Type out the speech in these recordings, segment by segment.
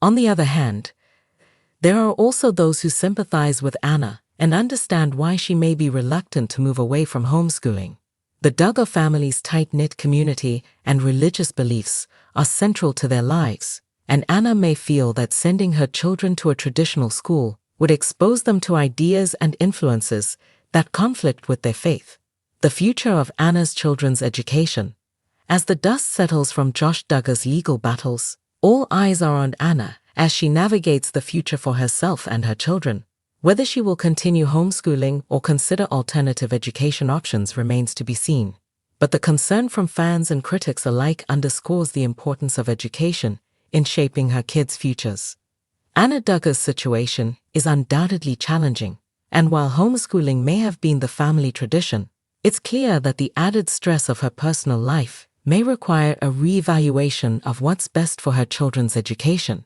On the other hand, there are also those who sympathize with Anna and understand why she may be reluctant to move away from homeschooling. The Duggar family's tight-knit community and religious beliefs are central to their lives, and Anna may feel that sending her children to a traditional school would expose them to ideas and influences that conflict with their faith. The future of Anna's children's education. As the dust settles from Josh Duggar's legal battles, all eyes are on Anna as she navigates the future for herself and her children. Whether she will continue homeschooling or consider alternative education options remains to be seen. But the concern from fans and critics alike underscores the importance of education in shaping her kids' futures. Anna Duggar's situation is undoubtedly challenging, and while homeschooling may have been the family tradition, it's clear that the added stress of her personal life may require a re-evaluation of what's best for her children's education.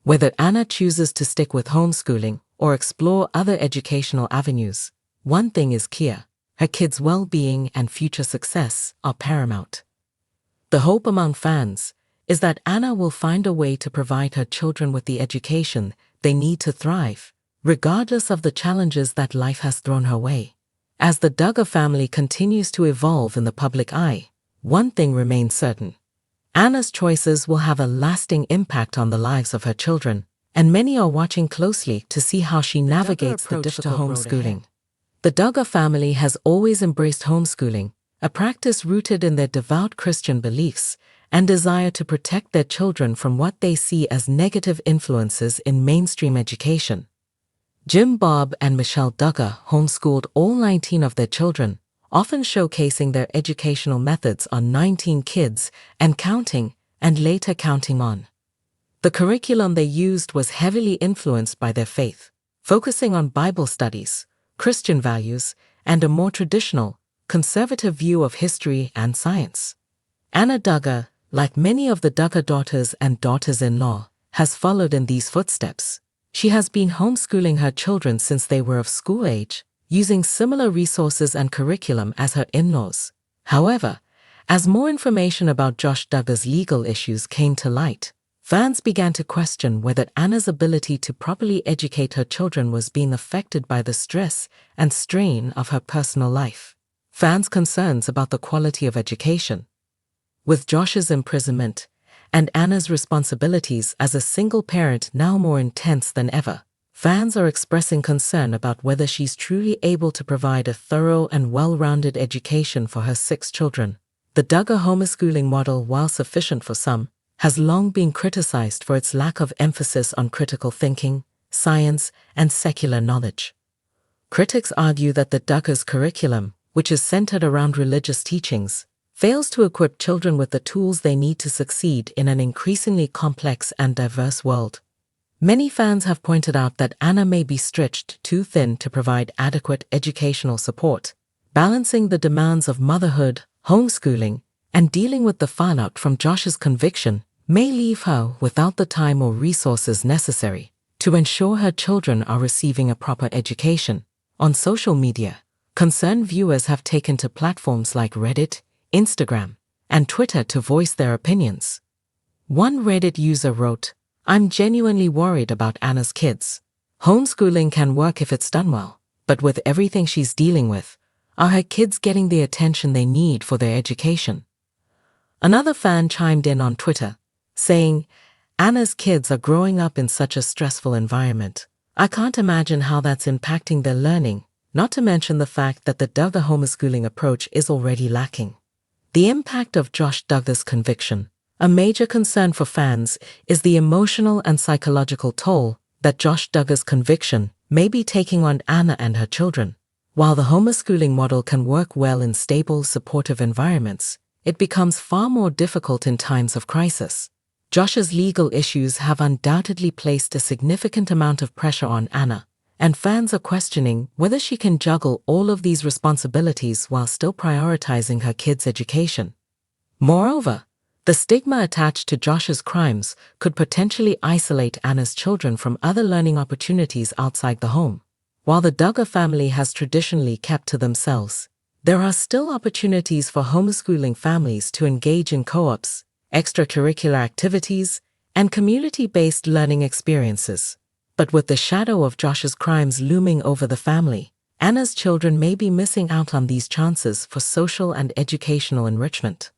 Whether Anna chooses to stick with homeschooling or explore other educational avenues, one thing is clear: her kids' well-being and future success are paramount. The hope among fans is that Anna will find a way to provide her children with the education they need to thrive, regardless of the challenges that life has thrown her way. As the Duggar family continues to evolve in the public eye, one thing remains certain: Anna's choices will have a lasting impact on the lives of her children, and many are watching closely to see how she navigates the difficult homeschooling. The Duggar family has always embraced homeschooling, a practice rooted in their devout Christian beliefs and desire to protect their children from what they see as negative influences in mainstream education. Jim, Bob, and Michelle Duggar homeschooled all 19 of their children, often showcasing their educational methods on 19 kids and counting, and later counting on. The curriculum they used was heavily influenced by their faith, focusing on Bible studies, Christian values, and a more traditional, conservative view of history and science. Anna Duggar, like many of the Duggar daughters and daughters-in-law, has followed in these footsteps. She has been homeschooling her children since they were of school age, using similar resources and curriculum as her in-laws. However, as more information about Josh Duggar's legal issues came to light, fans began to question whether Anna's ability to properly educate her children was being affected by the stress and strain of her personal life. Fans' concerns about the quality of education. With Josh's imprisonment and Anna's responsibilities as a single parent now more intense than ever, fans are expressing concern about whether she's truly able to provide a thorough and well-rounded education for her 6 children. The Duggar homeschooling model, while sufficient for some, has long been criticized for its lack of emphasis on critical thinking, science, and secular knowledge. Critics argue that the Duggar's curriculum, which is centered around religious teachings, fails to equip children with the tools they need to succeed in an increasingly complex and diverse world. Many fans have pointed out that Anna may be stretched too thin to provide adequate educational support, balancing the demands of motherhood, homeschooling, and dealing with the fallout from Josh's conviction may leave her without the time or resources necessary to ensure her children are receiving a proper education. On social media, concerned viewers have taken to platforms like Reddit, Instagram, and Twitter to voice their opinions. One Reddit user wrote, "I'm genuinely worried about Anna's kids. Homeschooling can work if it's done well, but with everything she's dealing with, are her kids getting the attention they need for their education?" Another fan chimed in on Twitter, saying, "Anna's kids are growing up in such a stressful environment. I can't imagine how that's impacting their learning, not to mention the fact that the Duggar homeschooling approach is already lacking." The impact of Josh Duggar's conviction. A major concern for fans is the emotional and psychological toll that Josh Duggar's conviction may be taking on Anna and her children. While the homeschooling model can work well in stable, supportive environments, it becomes far more difficult in times of crisis. Josh's legal issues have undoubtedly placed a significant amount of pressure on Anna, and fans are questioning whether she can juggle all of these responsibilities while still prioritizing her kids' education. Moreover, the stigma attached to Josh's crimes could potentially isolate Anna's children from other learning opportunities outside the home. While the Duggar family has traditionally kept to themselves, there are still opportunities for homeschooling families to engage in co-ops, extracurricular activities, and community-based learning experiences. But with the shadow of Josh's crimes looming over the family, Anna's children may be missing out on these chances for social and educational enrichment.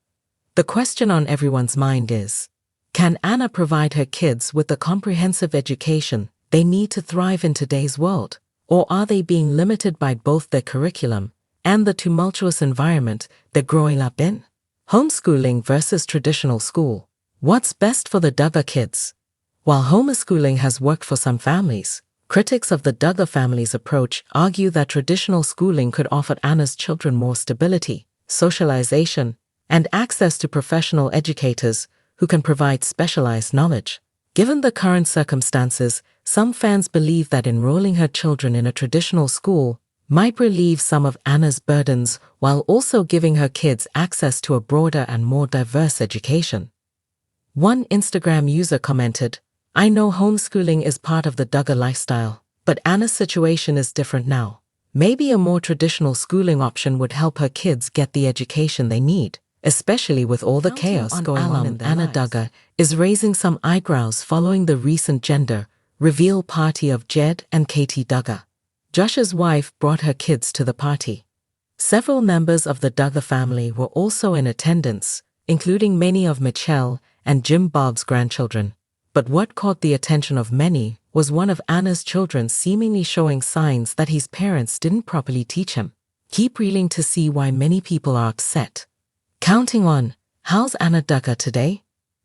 The question on everyone's mind is, can Anna provide her kids with the comprehensive education they need to thrive in today's world, or are they being limited by both their curriculum and the tumultuous environment they're growing up in? Homeschooling versus traditional school. What's best for the Duggar kids? While homeschooling has worked for some families, critics of the Duggar family's approach argue that traditional schooling could offer Anna's children more stability, socialization, and access to professional educators who can provide specialized knowledge. Given the current circumstances, some fans believe that enrolling her children in a traditional school might relieve some of Anna's burdens while also giving her kids access to a broader and more diverse education. One Instagram user commented, "I know homeschooling is part of the Duggar lifestyle, but Anna's situation is different now. Maybe a more traditional schooling option would help her kids get the education they need, especially with all the chaos going on in their lives." Anna Duggar is raising some eyebrows following the recent gender reveal party of Jed and Katie Duggar. Josh's wife brought her kids to the party. Several members of the Duggar family were also in attendance, including many of Michelle and Jim Bob's grandchildren. But what caught the attention of many was one of Anna's children seemingly showing signs that his parents didn't properly teach him. Keep reeling to see why many people are upset. Counting on, how's Anna Duggar today?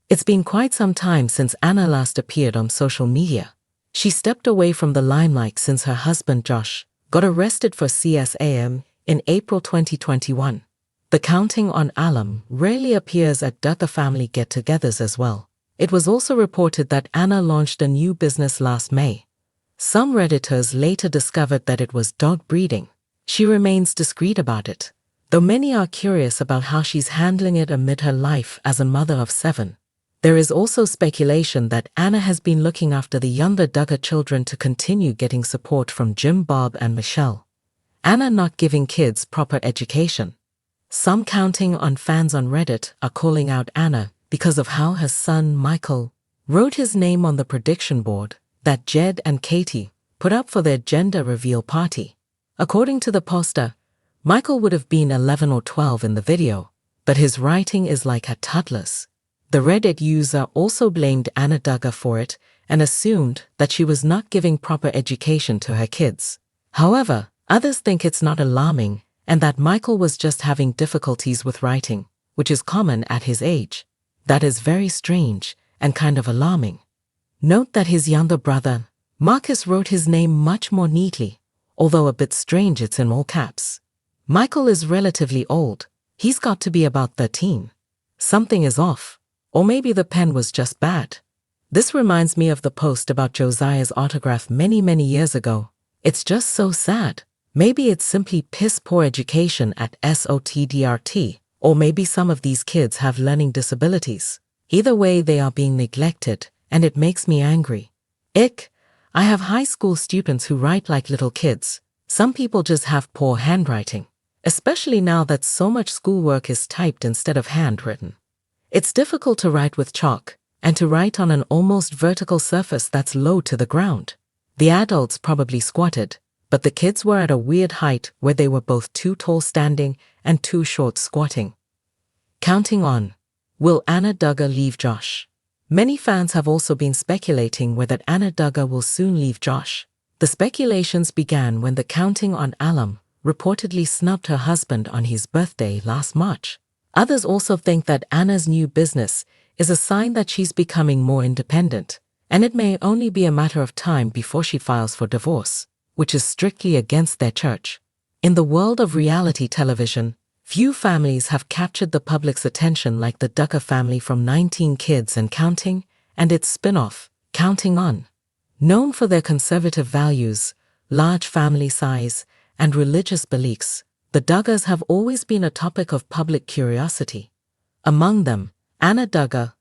It's been quite some time since Anna last appeared on social media. She stepped away from the limelight since her husband Josh got arrested for CSAM in April 2021. The Counting on alum rarely appears at Duggar family get-togethers as well. It was also reported that Anna launched a new business last May. Some Redditors later discovered that it was dog breeding. She remains discreet about it, though many are curious about how she's handling it amid her life as a mother of 7. There is also speculation that Anna has been looking after the younger Duggar children to continue getting support from Jim Bob and Michelle. Anna not giving kids proper education. Some Counting on fans on Reddit are calling out Anna because of how her son Michael wrote his name on the prediction board that Jed and Katie put up for their gender reveal party. According to the poster, Michael would have been 11 or 12 in the video, but his writing is like a toddler's. The Reddit user also blamed Anna Duggar for it and assumed that she was not giving proper education to her kids. However, others think it's not alarming and that Michael was just having difficulties with writing, which is common at his age. That is very strange and kind of alarming. Note that his younger brother, Marcus, wrote his name much more neatly, although a bit strange it's in all caps. Michael is relatively old. He's got to be about 13. Something is off. Or maybe the pen was just bad. This reminds me of the post about Josiah's autograph many years ago. It's just so sad. Maybe it's simply piss-poor education at SOTDRT, or maybe some of these kids have learning disabilities. Either way, they are being neglected, and it makes me angry. Ick. I have high school students who write like little kids. Some people just have poor handwriting, especially now that so much schoolwork is typed instead of handwritten. It's difficult to write with chalk, and to write on an almost vertical surface that's low to the ground. The adults probably squatted, but the kids were at a weird height where they were both too tall standing and too short squatting. Counting on. Will Anna Duggar leave Josh? Many fans have also been speculating whether Anna Duggar will soon leave Josh. The speculations began when the Counting on alum reportedly snubbed her husband on his birthday last March. Others also think that Anna's new business is a sign that she's becoming more independent, and it may only be a matter of time before she files for divorce, which is strictly against their church. In the world of reality television, few families have captured the public's attention like the Duggar family from 19 Kids and Counting, and its spin-off, Counting On. Known for their conservative values, large family size, and religious beliefs, the Duggars have always been a topic of public curiosity. Among them, Anna Duggar,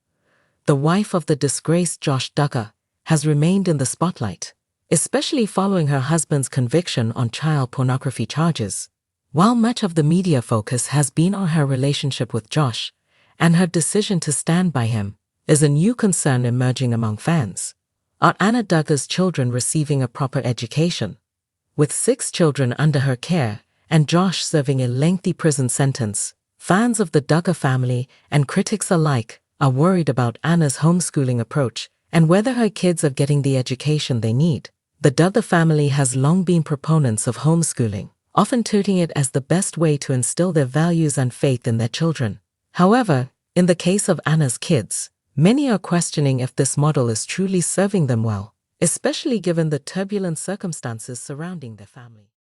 the wife of the disgraced Josh Duggar, has remained in the spotlight, especially following her husband's conviction on child pornography charges. While much of the media focus has been on her relationship with Josh and her decision to stand by him, is a new concern emerging among fans. Are Anna Duggar's children receiving a proper education? With 6 children under her care and Josh serving a lengthy prison sentence, fans of the Duggar family and critics alike are worried about Anna's homeschooling approach and whether her kids are getting the education they need. The Duggar family has long been proponents of homeschooling, often touting it as the best way to instill their values and faith in their children. However, in the case of Anna's kids, many are questioning if this model is truly serving them well, especially given the turbulent circumstances surrounding their family.